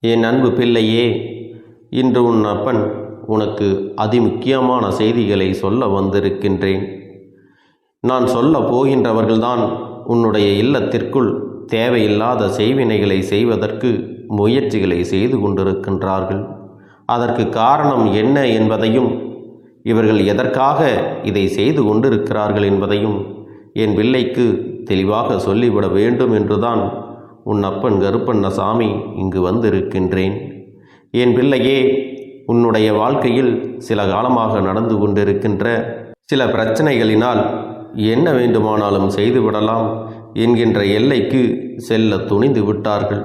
என் அன்பு பிள்ளையே, இன்று உன் அப்பன் உனக்கு அதிமுக்கியமான செய்திகளை சொல்ல வந்திருக்கின்றேன். நான் சொல்ல போகின்றவர்கள்தான் உன்னுடைய இல்லத்திற்குள் தேவையில்லாத செய்வினைகளை செய்வதற்கு முயற்சிகளை செய்து கொண்டிருக்கின்றார்கள். அதற்கு காரணம் என்ன என்பதையும், இவர்கள் எதற்காக இதை செய்து கொண்டிருக்கிறார்கள் என்பதையும் என் பிள்ளைக்கு தெளிவாக சொல்லிவிட வேண்டும் என்றுதான் உன் அப்பன் கருப்பண்ணசாமி இங்கு வந்திருக்கின்றேன். என் பிள்ளையே, உன்னுடைய வாழ்க்கையில் சில காலமாக நடந்து கொண்டிருக்கின்ற சில பிரச்சனைகளினால் என்ன வேண்டுமானாலும் செய்துவிடலாம் என்கின்ற எல்லைக்கு செல்ல துணிந்து விட்டார்கள்.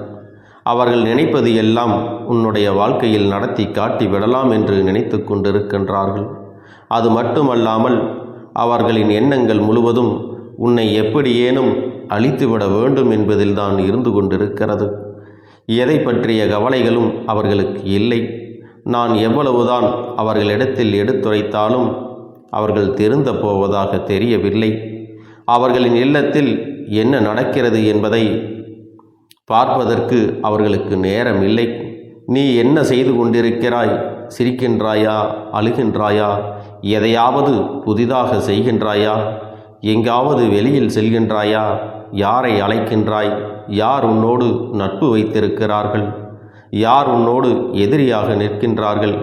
அவர்கள் நினைப்பது எல்லாம் உன்னுடைய வாழ்க்கையில் நடத்தி காட்டி விடலாம் என்று நினைத்து கொண்டிருக்கின்றார்கள். அது மட்டுமல்லாமல் அவர்களின் எண்ணங்கள் முழுவதும் உன்னை எப்படியேனும் அழித்துவிட வேண்டும் என்பதில்தான் இருந்து கொண்டிருக்கிறது. எதை பற்றிய கவலைகளும் அவர்களுக்கு இல்லை. நான் எவ்வளவுதான் அவர்களிடத்தில் எடுத்துரைத்தாலும் அவர்கள் திருந்த போவதாக தெரியவில்லை. அவர்களின் இல்லத்தில் என்ன நடக்கிறது என்பதை பார்ப்பதற்கு அவர்களுக்கு நேரம் இல்லை. நீ என்ன செய்து கொண்டிருக்கிறாய்? சிரிக்கின்றாயா? அழுகின்றாயா? எதையாவது புதிதாக செய்கின்றாயா? எங்காவது வெளியில் செல்கின்றாயா? யாரை அழைக்கின்றாய்? யார் உன்னோடு நட்பு வைத்திருக்கிறார்கள்? யார் உன்னோடு எதிரியாக நிற்கின்றார்கள்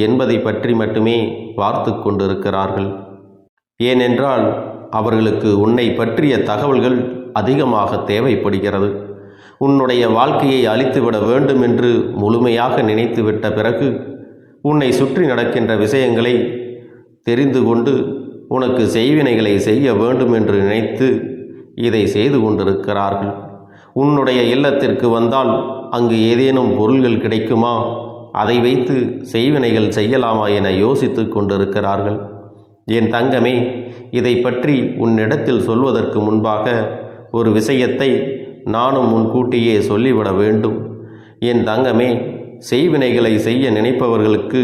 என்பதை பற்றி மட்டுமே பார்த்து கொண்டிருக்கிறார்கள். ஏனென்றால் அவர்களுக்கு உன்னை பற்றிய தகவல்கள் அதிகமாக தேவைப்படுகிறது. உன்னுடைய வாழ்க்கையை அழித்துவிட வேண்டும் என்று முழுமையாக நினைத்துவிட்ட பிறகு உன்னை சுற்றி நடக்கின்ற விஷயங்களை தெரிந்து கொண்டு உனக்கு செய்வினைகளை செய்ய வேண்டும் என்று நினைத்து இதை செய்து கொண்டிருக்கிறார்கள். உன்னுடைய இல்லத்திற்கு வந்தால் அங்கு ஏதேனும் பொருள்கள் கிடைக்குமா, அதை வைத்து செய்வினைகள் செய்யலாமா என யோசித்து கொண்டிருக்கிறார்கள். என் தங்கமே, இதை பற்றி உன்னிடத்தில் சொல்வதற்கு முன்பாக ஒரு விஷயத்தை நானும் முன்கூட்டியே சொல்லிவிட வேண்டும். என் தங்கமே, செய்வினைகளை செய்ய நினைப்பவர்களுக்கு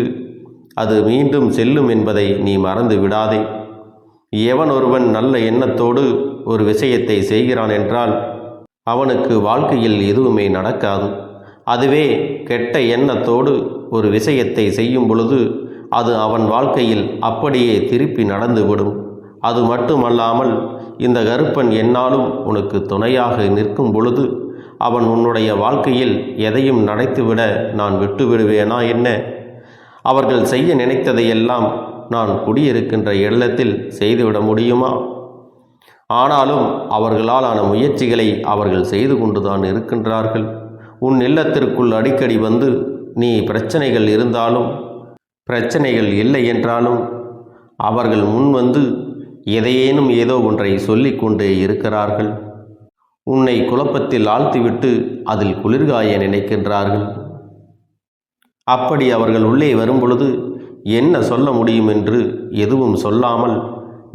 அது மீண்டும் செல்லும் என்பதை நீ மறந்து விடாதே. எவன் ஒருவன் நல்ல எண்ணத்தோடு ஒரு விஷயத்தை செய்கிறான் என்றால் அவனுக்கு வாழ்க்கையில் எதுவுமே நடக்காது. அதுவே கெட்ட எண்ணத்தோடு ஒரு விஷயத்தை செய்யும் பொழுது அது அவன் வாழ்க்கையில் அப்படியே திருப்பி நடந்துவிடும். அது மட்டுமல்லாமல் இந்த கருப்பன் என்னாலும் உனக்கு துணையாக நிற்கும் பொழுது அவன் உன்னுடைய வாழ்க்கையில் எதையும் நடத்திவிட நான் விட்டுவிடுவேனா என்ன? அவர்கள் செய்ய நினைத்ததையெல்லாம் நான் குடியிருக்கின்ற இல்லத்தில் செய்துவிட முடியுமா? ஆனாலும் அவர்களாலான முயற்சிகளை அவர்கள் செய்து கொண்டுதான் இருக்கின்றார்கள். உன் இல்லத்திற்குள் அடிக்கடி வந்து நீ பிரச்சனைகள் இருந்தாலும் பிரச்சனைகள் இல்லை என்றாலும் அவர்கள் முன் வந்து எதையேனும் ஏதோ ஒன்றை சொல்லிக்கொண்டே இருக்கிறார்கள். உன்னை குழப்பத்தில் ஆழ்த்திவிட்டு அதில் குளிர்காய நினைக்கின்றார்கள். அப்படி அவர்கள் உள்ளே வரும்பொழுது என்ன சொல்ல முடியும் என்று எதுவும் சொல்லாமல்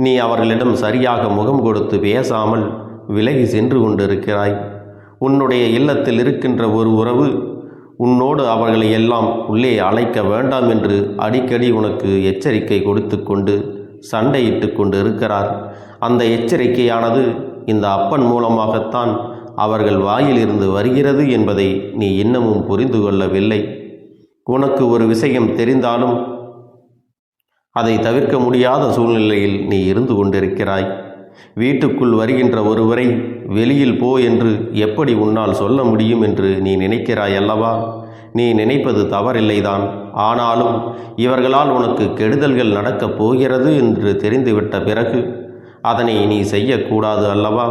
நீ அவர்களிடம் சரியாக முகம் கொடுத்து பேசாமல் விலகி சென்று கொண்டிருக்கிறாய். உன்னுடைய இல்லத்தில் இருக்கின்ற ஒரு உறவு உன்னோடு அவர்களை எல்லாம் உள்ளே அழைக்க வேண்டாம் என்று அடிக்கடி உனக்கு எச்சரிக்கை கொடுத்து கொண்டு சண்டையிட்டு கொண்டு இருக்கிறார். அந்த எச்சரிக்கையானது இந்த அப்பன் மூலமாகத்தான் அவர்கள் வாயிலிருந்து வருகிறது என்பதை நீ இன்னமும் புரிந்து கொள்ளவில்லை. உனக்கு ஒரு விஷயம் தெரிந்தாலும் அதை தவிர்க்க முடியாத சூழ்நிலையில் நீ இருந்து கொண்டிருக்கிறாய். வீட்டுக்குள் வருகின்ற ஒருவரை வெளியில் போ என்று எப்படி உன்னால் சொல்ல முடியும் என்று நீ நினைக்கிறாய் அல்லவா? நீ நினைப்பது தவறில்லைதான். ஆனாலும் இவர்களால் உனக்கு கெடுதல்கள் நடக்கப் போகிறது என்று தெரிந்துவிட்ட பிறகு அதனை நீ செய்யக்கூடாது அல்லவா?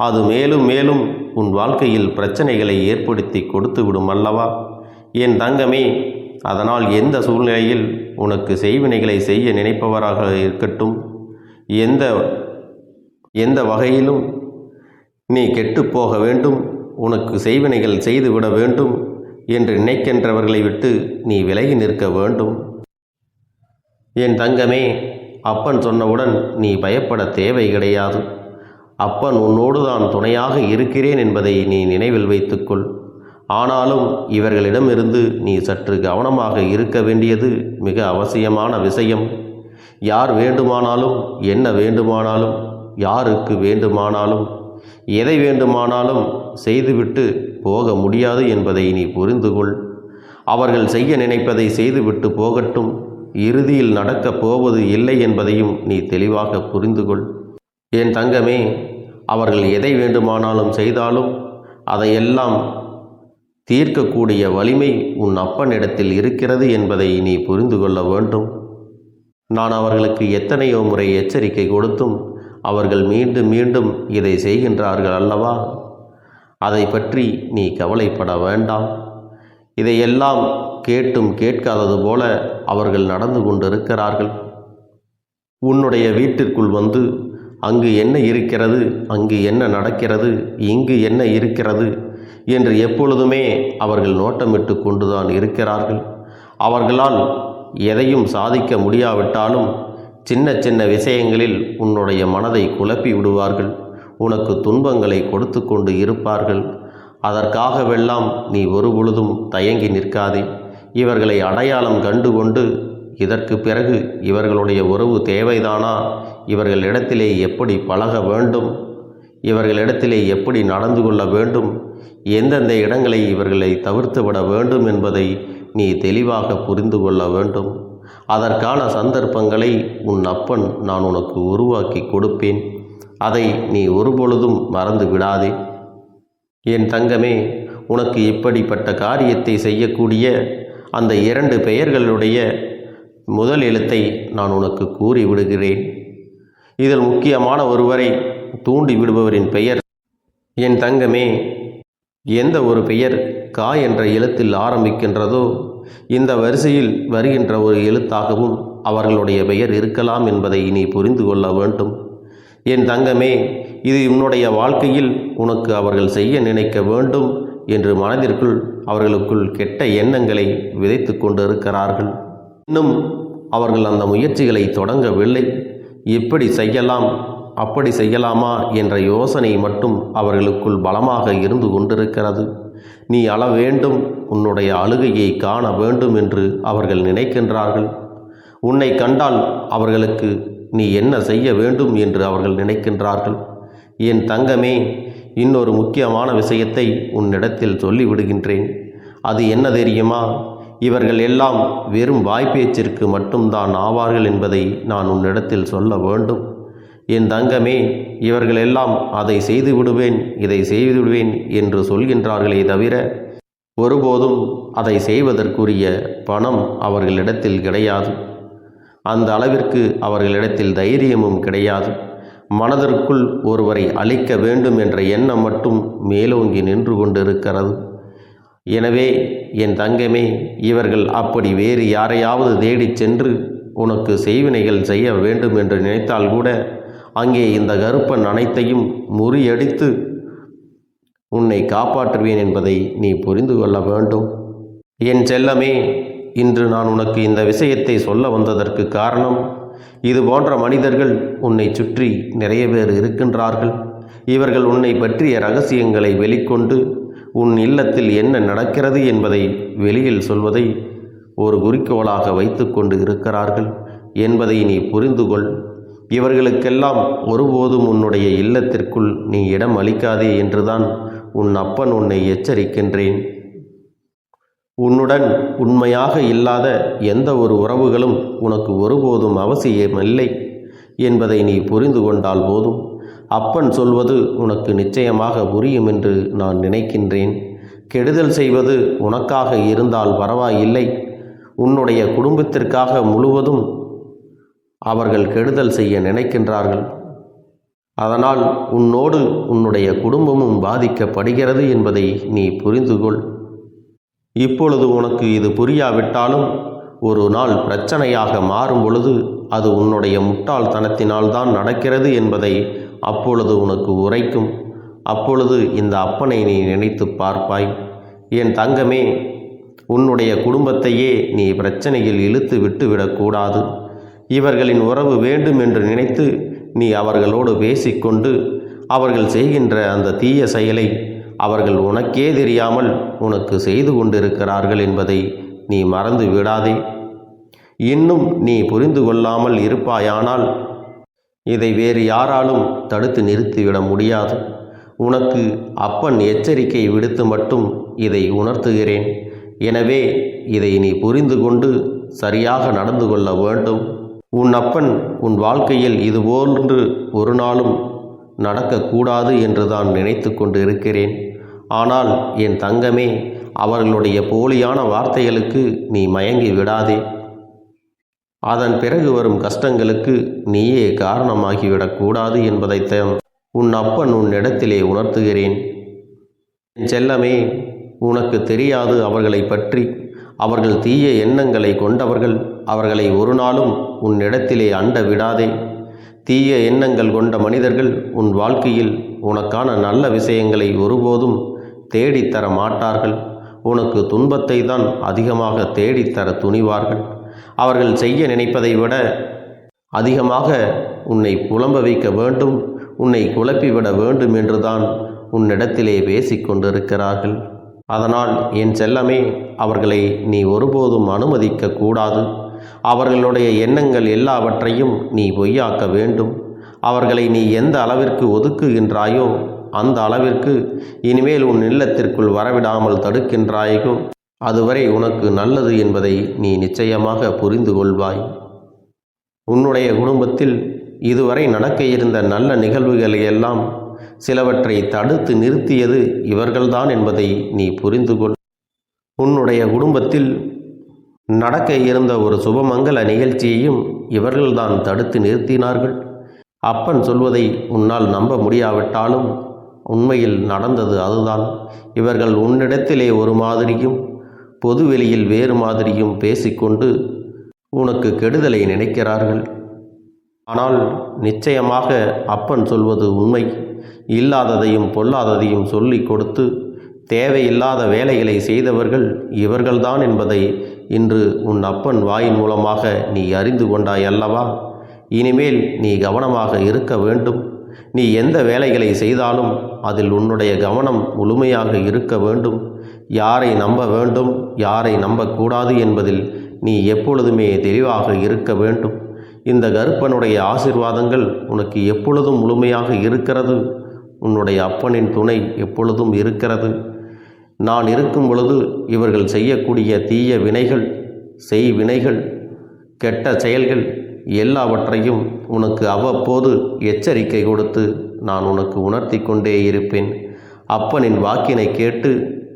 அது மேலும் மேலும் உன் வாழ்க்கையில் பிரச்சனைகளை ஏற்படுத்தி கொடுத்து விடும் அல்லவா? என் தங்கமே, அதனால் எந்த சூழ்நிலையில் உனக்கு செய்வினைகளை செய்ய நினைப்பவராக இருக்கட்டும், எந்த வகையிலும் நீ கெட்டுப்போக வேண்டும், உனக்கு செய்வினைகள் செய்துவிட வேண்டும் என்று நினைக்கின்றவர்களை விட்டு நீ விலகி நிற்க வேண்டும். என் தங்கமே, அப்பன் சொன்னவுடன் நீ பயப்பட தேவை கிடையாது. அப்பன் உன்னோடு தான் துணையாக இருக்கிறேன் என்பதை நீ நினைவில் வைத்துக்கொள். ஆனாலும் இவர்களிடமிருந்து நீ சற்று கவனமாக இருக்க வேண்டியது மிக அவசியமான விஷயம். யார் வேண்டுமானாலும் என்ன வேண்டுமானாலும் யாருக்கு வேண்டுமானாலும் எதை வேண்டுமானாலும் செய்துவிட்டு போக முடியாது என்பதை நீ புரிந்து கொள். அவர்கள் செய்ய நினைப்பதை செய்துவிட்டு போகட்டும். இறுதியில் நடக்கப் போவது இல்லை என்பதையும் நீ தெளிவாக புரிந்து கொள். என் தங்கமே, அவர்கள் எதை வேண்டுமானாலும் செய்தாலும் அதையெல்லாம் தீர்க்கக்கூடிய வலிமை உன் அப்பனிடத்தில் இருக்கிறது என்பதை நீ புரிந்து கொள்ள வேண்டும். நான் அவர்களுக்கு எத்தனையோ முறை எச்சரிக்கை கொடுத்தும் அவர்கள் மீண்டும் மீண்டும் இதை செய்கின்றார்கள் அல்லவா? அதை பற்றி நீ கவலைப்பட வேண்டாம். இதையெல்லாம் கேட்டும் கேட்காதது போல அவர்கள் நடந்து கொண்டிருக்கிறார்கள். உன்னுடைய வீட்டிற்குள் வந்து அங்கு என்ன இருக்கிறது, அங்கு என்ன நடக்கிறது, இங்கு என்ன இருக்கிறது என்று எப்பொழுதுமே அவர்கள் நோட்டமிட்டு கொண்டுதான் இருக்கிறார்கள். அவர்களால் எதையும் சாதிக்க முடியாவிட்டாலும் சின்ன சின்ன விஷயங்களில் உன்னுடைய மனதை குழப்பி விடுவார்கள். உனக்கு துன்பங்களை கொடுத்து கொண்டு இருப்பார்கள். அதற்காகவெல்லாம் நீ ஒருபொழுதும் தயங்கி நிற்காதே. இவர்களை அடையாளம் கண்டுகொண்டு இதற்கு பிறகு இவர்களுடைய உறவு தேவைதானா, இவர்களிடத்திலே எப்படி பழக வேண்டும், இவர்களிடத்திலே எப்படி நடந்து கொள்ள வேண்டும், எந்தெந்த இடங்களை இவர்களை தவிர்த்து விட வேண்டும் என்பதை நீ தெளிவாக புரிந்து கொள்ள வேண்டும். அதற்கான சந்தர்ப்பங்களை உன் அப்பன் நான் உனக்கு உருவாக்கி கொடுப்பேன். அதை நீ ஒருபொழுதும் மறந்து விடாதே. என் தங்கமே, உனக்கு இப்படிப்பட்ட காரியத்தை செய்யக்கூடிய அந்த 2 பெயர்களுடைய முதல் எழுத்தை நான் உனக்கு கூறி விடுகிறேன். இதில் முக்கியமான ஒருவரை தூண்டி விடுபவரின் பெயர். என் தங்கமே, எந்த ஒரு பெயர் கா என்ற எழுத்தில் ஆரம்பிக்கின்றதோ இந்த வரிசையில் வருகின்ற ஒரு எழுத்தாகவும் அவர்களுடைய பெயர் இருக்கலாம் என்பதை நீ புரிந்து கொள்ள வேண்டும். என் தங்கமே, இது உன்னுடைய வாழ்க்கையில் உனக்கு அவர்கள் செய்ய நினைக்க வேண்டும் என்று மனதிற்குள் அவர்களுக்குள் கெட்ட எண்ணங்களை விதைத்து கொண்டிருக்கிறார்கள். இன்னும் அவர்கள் அந்த முயற்சிகளை தொடங்கவில்லை. எப்படி செய்யலாம், அப்படி செய்யலாமா என்ற யோசனை மட்டும் அவர்களுக்குள் பலமாக இருந்து கொண்டிருக்கிறது. நீ அழ வேண்டும், உன்னுடைய அழுகையை காண வேண்டும் என்று அவர்கள் நினைக்கின்றார்கள். உன்னை கண்டால் அவர்களுக்கு நீ என்ன செய்ய வேண்டும் என்று அவர்கள் நினைக்கின்றார்கள். என் தங்கமே, இன்னொரு முக்கியமான விஷயத்தை உன்னிடத்தில் சொல்லிவிடுகின்றேன். அது என்ன தெரியுமா? இவர்கள் எல்லாம் வெறும் வாய்ப்பேச்சிற்கு மட்டும்தான் ஆவார்கள் என்பதை நான் உன்னிடத்தில் சொல்ல வேண்டும். என் தங்கமே, இவர்கள் எல்லாம் அதை செய்து விடுவேன், இதை செய்து விடுவேன் என்று சொல்கின்றார்களே தவிர ஒருபோதும் அதை செய்வதற்குரிய பணம் அவர்களிடத்தில் கிடையாது. அந்த அளவிற்கு அவர்களிடத்தில் தைரியமும் கிடையாது. மனதிற்குள் ஒருவரை அழிக்க வேண்டும் என்ற எண்ணம் மட்டும் மேலோங்கி நின்று கொண்டிருக்கிறது. எனவே என் தங்கமே, இவர்கள் அப்படி வேறு யாரையாவது தேடிச் சென்று உனக்கு செய்வினைகள் செய்ய வேண்டும் என்று நினைத்தால் கூட அங்கே இந்த கருப்பன் அனைத்தையும் முறியடித்து உன்னை காப்பாற்றுவேன் என்பதை நீ புரிந்து கொள்ள வேண்டும். என் செல்லமே, இன்று நான் உனக்கு இந்த விஷயத்தை சொல்ல வந்ததற்கு காரணம், இது போன்ற மனிதர்கள் உன்னை சுற்றி நிறைய பேர் இருக்கின்றார்கள். இவர்கள் உன்னை பற்றிய ரகசியங்களை வெளிக்கொண்டு உன் இல்லத்தில் என்ன நடக்கிறது என்பதை வெளியில் சொல்வதை ஒரு குறிக்கோளாக வைத்து கொண்டு இருக்கிறார்கள் என்பதை நீ புரிந்து கொள். இவர்களுக்கெல்லாம் ஒருபோதும் உன்னுடைய இல்லத்திற்குள் நீ இடம் அளிக்காதே என்றுதான் உன் அப்பன் உன்னை எச்சரிக்கின்றேன். உன்னுடன் உண்மையாக இல்லாத எந்த ஒரு உறவுகளும் உனக்கு ஒருபோதும் அவசியமில்லை என்பதை நீ புரிந்து கொண்டால் போதும். அப்பன் சொல்வது உனக்கு நிச்சயமாக புரியும் என்று நான் நினைக்கின்றேன். கெடுதல் செய்வது உனக்காக இருந்தால் பரவாயில்லை, உன்னுடைய குடும்பத்திற்காக முழுவதும் அவர்கள் கெடுதல் செய்ய நினைக்கின்றார்கள். அதனால் உன்னோடு உன்னுடைய குடும்பமும் பாதிக்கப்படுகிறது என்பதை நீ புரிந்து கொள். இப்பொழுது உனக்கு இது புரியாவிட்டாலும் ஒரு நாள் பிரச்சனையாக மாறும் பொழுது அது உன்னுடைய முட்டாள்தனத்தினால்தான் நடக்கிறது என்பதை அப்பொழுது உனக்கு உரைக்கும். அப்பொழுது இந்த அப்பனை நீ நினைத்து பார்ப்பாய். என் தங்கமே, உன்னுடைய குடும்பத்தையே நீ பிரச்சனையில் இழுத்து விட்டுவிடக்கூடாது. இவர்களின் உறவு வேண்டும் என்று நினைத்து நீ அவர்களோடு பேசிக்கொண்டு அவர்கள் செய்கின்ற அந்த தீய செயலை அவர்கள் உனக்கே தெரியாமல் உனக்கு செய்து கொண்டிருக்கிறார்கள் என்பதை நீ மறந்து விடாதே. இன்னும் நீ புரிந்து கொள்ளாமல் இருப்பாயானால் இதை வேறு யாராலும் தடுத்து நிறுத்திவிட முடியாது. உனக்கு அப்பன் எச்சரிக்கை விடுத்து மட்டும் இதை உணர்த்துகிறேன். எனவே இதை நீ புரிந்து கொண்டு சரியாக நடந்து கொள்ள வேண்டும். உன் அப்பன் உன் வாழ்க்கையில் இதுபோன்று ஒரு நாளும் நடக்கக்கூடாது என்று தான் நினைத்து கொண்டு இருக்கிறேன். ஆனால் என் தங்கமே, அவர்களுடைய போலியான வார்த்தைகளுக்கு நீ மயங்கி விடாதே. அதன் பிறகு வரும் கஷ்டங்களுக்கு நீயே காரணமாகிவிடக்கூடாது என்பதைத்தான் உன் அப்பன் உன்னிடத்திலே உணர்த்துகிறேன். என் செல்லமே, உனக்கு தெரியாது அவர்களை பற்றி. அவர்கள் தீய எண்ணங்களை கொண்டவர்கள். அவர்களை ஒரு நாளும் உன்னிடத்திலே அண்ட விடாதே. தீய எண்ணங்கள் கொண்ட மனிதர்கள் உன் வாழ்க்கையில் உனக்கான நல்ல விஷயங்களை ஒருபோதும் தேடித்தர மாட்டார்கள். உனக்கு துன்பத்தை தான் அதிகமாக தேடித்தர துணிவார்கள். அவர்கள் செய்ய நினைப்பதை விட அதிகமாக உன்னை புலம்ப வைக்க வேண்டும், உன்னை குழப்பிவிட வேண்டும் என்றுதான் உன்னிடத்திலே பேசிக்கொண்டிருக்கிறார்கள். அதனால் என் செல்லமே, அவர்களை நீ ஒருபோதும் அனுமதிக்க கூடாது. அவர்களுடைய எண்ணங்கள் எல்லாவற்றையும் நீ பொய்யாக்க வேண்டும். அவர்களை நீ எந்த அளவிற்கு ஒதுக்குகின்றாயோ அந்த அளவிற்கு இனிமேல் உன் இல்லத்திற்குள் வரவிடாமல் தடுக்கின்றாயோ அதுவரை உனக்கு நல்லது என்பதை நீ நிச்சயமாக புரிந்து கொள்வாய். உன்னுடைய குடும்பத்தில் இதுவரை நடக்க இருந்த நல்ல நிகழ்வுகளை எல்லாம் சிலவற்றை தடுத்து நிறுத்தியது இவர்கள்தான் என்பதை நீ புரிந்து கொள். உன்னுடைய குடும்பத்தில் நடக்க இருந்த ஒரு சுபமங்கல நிகழ்ச்சியையும் இவர்கள்தான் தடுத்து நிறுத்தினார்கள். அப்பன் சொல்வதை உன்னால் நம்ப முடியாவிட்டாலும் உண்மையில் நடந்தது அதுதான். இவர்கள் உன்னிடத்திலே ஒரு மாதிரியும் பொதுவெளியில் வேறு மாதிரியும் பேசிக்கொண்டு உனக்கு கெடுதலை நினைக்கிறார்கள். ஆனால் நிச்சயமாக அப்பன் சொல்வது உண்மை. இல்லாததையும் பொல்லாததையும் சொல்லி கொடுத்து தேவையில்லாத வேலைகளை செய்தவர்கள் இவர்கள்தான் என்பதை இன்று உன் அப்பன் வாயின் மூலமாக நீ அறிந்து கொண்டாய் அல்லவா? இனிமேல் நீ கவனமாக இருக்க வேண்டும். நீ எந்த வேலைகளை செய்தாலும் அதில் உன்னுடைய கவனம் முழுமையாக இருக்க வேண்டும். யாரை நம்ப வேண்டும், யாரை நம்பக்கூடாது என்பதில் நீ எப்பொழுதுமே தெளிவாக இருக்க வேண்டும். இந்த கருப்பனுடைய ஆசீர்வாதங்கள் உனக்கு எப்பொழுதும் முழுமையாக இருக்கிறது. உன்னுடைய அப்பனின் துணை எப்பொழுதும் இருக்கிறது. நான் இருக்கும் பொழுது இவர்கள் செய்யக்கூடிய தீய வினைகள், செய்வினைகள், கெட்ட செயல்கள் எல்லாவற்றையும் உனக்கு அவ்வப்போது எச்சரிக்கை கொடுத்து நான் உனக்கு உணர்த்தி கொண்டே இருப்பேன். அப்பனின் வாக்கினை கேட்டு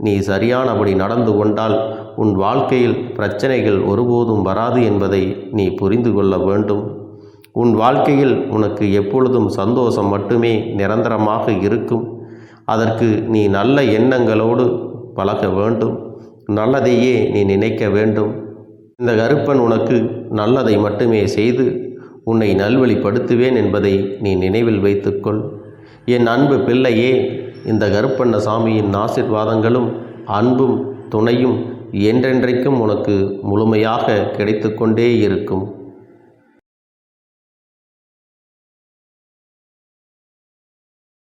நீ சரியானபடி நடந்து கொண்டால் உன் வாழ்க்கையில் பிரச்சனைகள் ஒருபோதும் வராது என்பதை நீ புரிந்து கொள்ள வேண்டும். உன் வாழ்க்கையில் உனக்கு எப்பொழுதும் சந்தோஷம் மட்டுமே நிரந்தரமாக இருக்கும். அதற்கு நீ நல்ல எண்ணங்களோடு பழக வேண்டும். நல்லதையே நீ நினைக்க வேண்டும். இந்த கருப்பன் உனக்கு நல்லதை மட்டுமே செய்து உன்னை நல்வழிப்படுத்துவேன் என்பதை நீ நினைவில் வைத்துக்கொள். என் அன்பு பிள்ளையே, இந்த கருப்பண்ண சாமியின் ஆசீர்வாதங்களும் அன்பும் துணையும் என்றென்றைக்கும் உனக்கு முழுமையாக கிடைத்து கொண்டே இருக்கும்.